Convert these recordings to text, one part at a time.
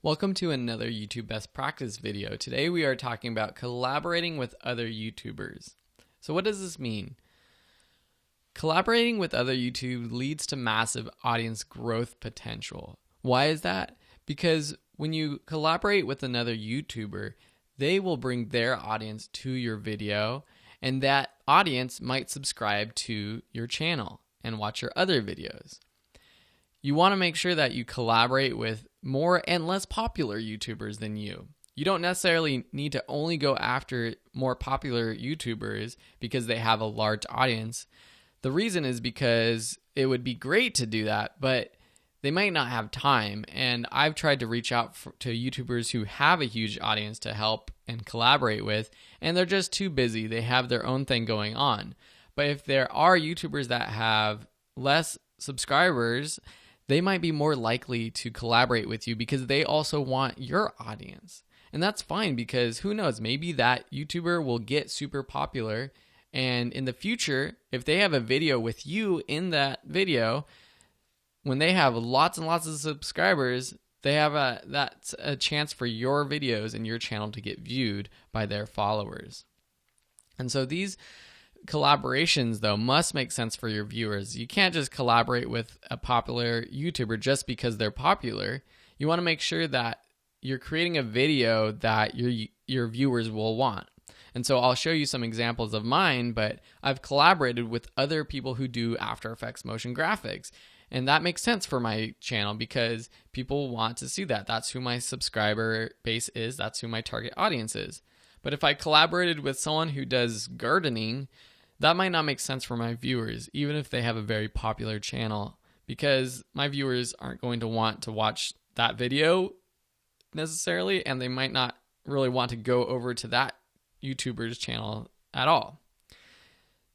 Welcome to another YouTube best practice video. Today we are talking about collaborating with other YouTubers. So what does this mean? Collaborating with other YouTube leads to massive audience growth potential. Why is that? Because when you collaborate with another YouTuber, they will bring their audience to your video, and that audience might subscribe to your channel and watch your other videos. You want to make sure that you collaborate with more and less popular YouTubers than you. You don't necessarily need to only go after more popular YouTubers because they have a large audience. The reason is because it would be great to do that, but they might not have time. And I've tried to reach out to YouTubers who have a huge audience to help and collaborate with, and they're just too busy. They have their own thing going on. But if there are YouTubers that have less subscribers, they might be more likely to collaborate with you because they also want your audience. And that's fine, because who knows, maybe that YouTuber will get super popular, and in the future, if they have a video with you in that video, when they have lots and lots of subscribers, they have that's a chance for your videos and your channel to get viewed by their followers. And so these collaborations, though, must make sense for your viewers. You can't just collaborate with a popular YouTuber just because they're popular. You want to make sure that you're creating a video that your viewers will want. And so I'll show you some examples of mine, but I've collaborated with other people who do After Effects motion graphics. And that makes sense for my channel because people want to see that. That's who my subscriber base is. That's who my target audience is. But if I collaborated with someone who does gardening, that might not make sense for my viewers, even if they have a very popular channel, because my viewers aren't going to want to watch that video necessarily, and they might not really want to go over to that YouTuber's channel at all.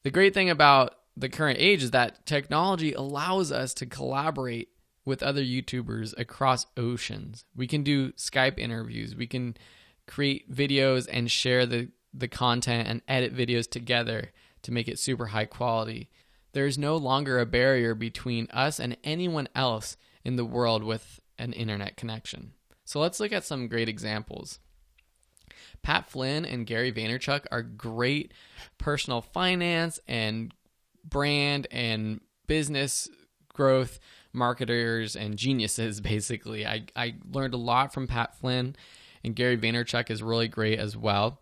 The great thing about the current age is that technology allows us to collaborate with other YouTubers across oceans. We can do Skype interviews. We can create videos and share the content and edit videos together to make it super high quality. There's no longer a barrier between us and anyone else in the world with an internet connection. So let's look at some great examples. Pat Flynn and Gary Vaynerchuk are great personal finance and brand and business growth marketers and geniuses, basically. I learned a lot from Pat Flynn, and Gary Vaynerchuk is really great as well.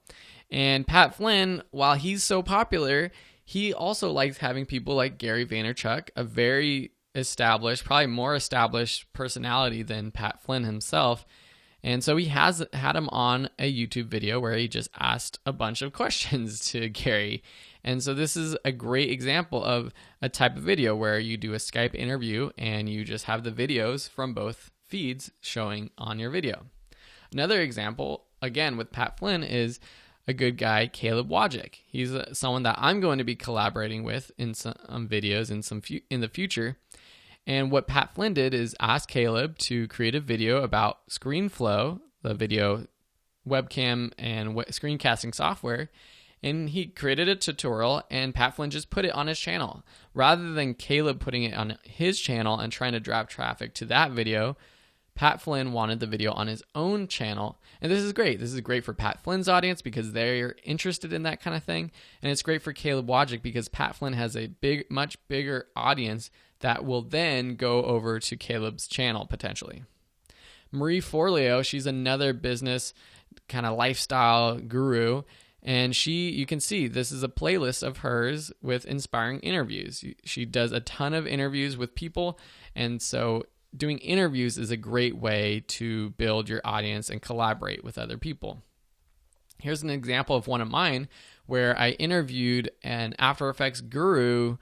And Pat Flynn, while he's so popular, he also likes having people like Gary Vaynerchuk, a very established, probably more established personality than Pat Flynn himself. And so he has had him on a YouTube video where he just asked a bunch of questions to Gary. And so this is a great example of a type of video where you do a Skype interview and you just have the videos from both feeds showing on your video. Another example, again with Pat Flynn, is a good guy, Caleb Wojcik. He's someone that I'm going to be collaborating with in some videos in the future. And what Pat Flynn did is ask Caleb to create a video about ScreenFlow, the video webcam and screencasting software. And he created a tutorial, and Pat Flynn just put it on his channel. Rather than Caleb putting it on his channel and trying to drive traffic to that video, Pat Flynn wanted the video on his own channel. And this is great. This is great for Pat Flynn's audience because they're interested in that kind of thing. And it's great for Caleb Wojcik because Pat Flynn has a much bigger audience that will then go over to Caleb's channel potentially. Marie Forleo, she's another business kind of lifestyle guru. And you can see this is a playlist of hers with inspiring interviews. She does a ton of interviews with people. And so doing interviews is a great way to build your audience and collaborate with other people. Here's an example of one of mine where I interviewed an After Effects guru,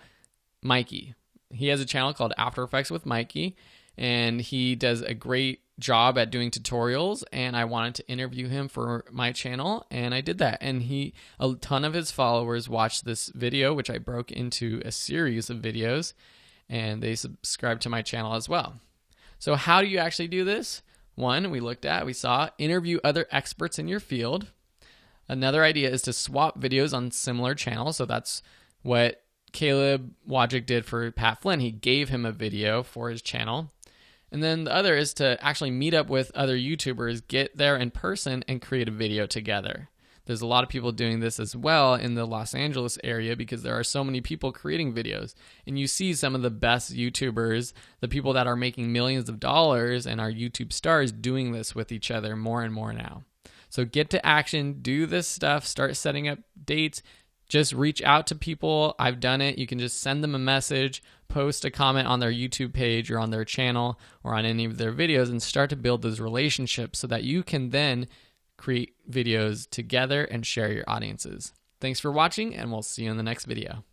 Mikey. He has a channel called After Effects with Mikey, and he does a great job at doing tutorials, and I wanted to interview him for my channel, and I did that. And a ton of his followers watched this video, which I broke into a series of videos, and they subscribed to my channel as well. So how do you actually do this? One, we saw interview other experts in your field. Another idea is to swap videos on similar channels. So that's what Caleb Wojcik did for Pat Flynn. He gave him a video for his channel. And then the other is to actually meet up with other YouTubers, get there in person, and create a video together. There's a lot of people doing this as well in the Los Angeles area because there are so many people creating videos. And you see some of the best YouTubers, the people that are making millions of dollars and are YouTube stars, doing this with each other more and more now. So get to action, do this stuff, start setting up dates. Just reach out to people. I've done it. You can just send them a message, post a comment on their YouTube page or on their channel or on any of their videos, and start to build those relationships so that you can then create videos together and share your audiences. Thanks for watching, and we'll see you in the next video.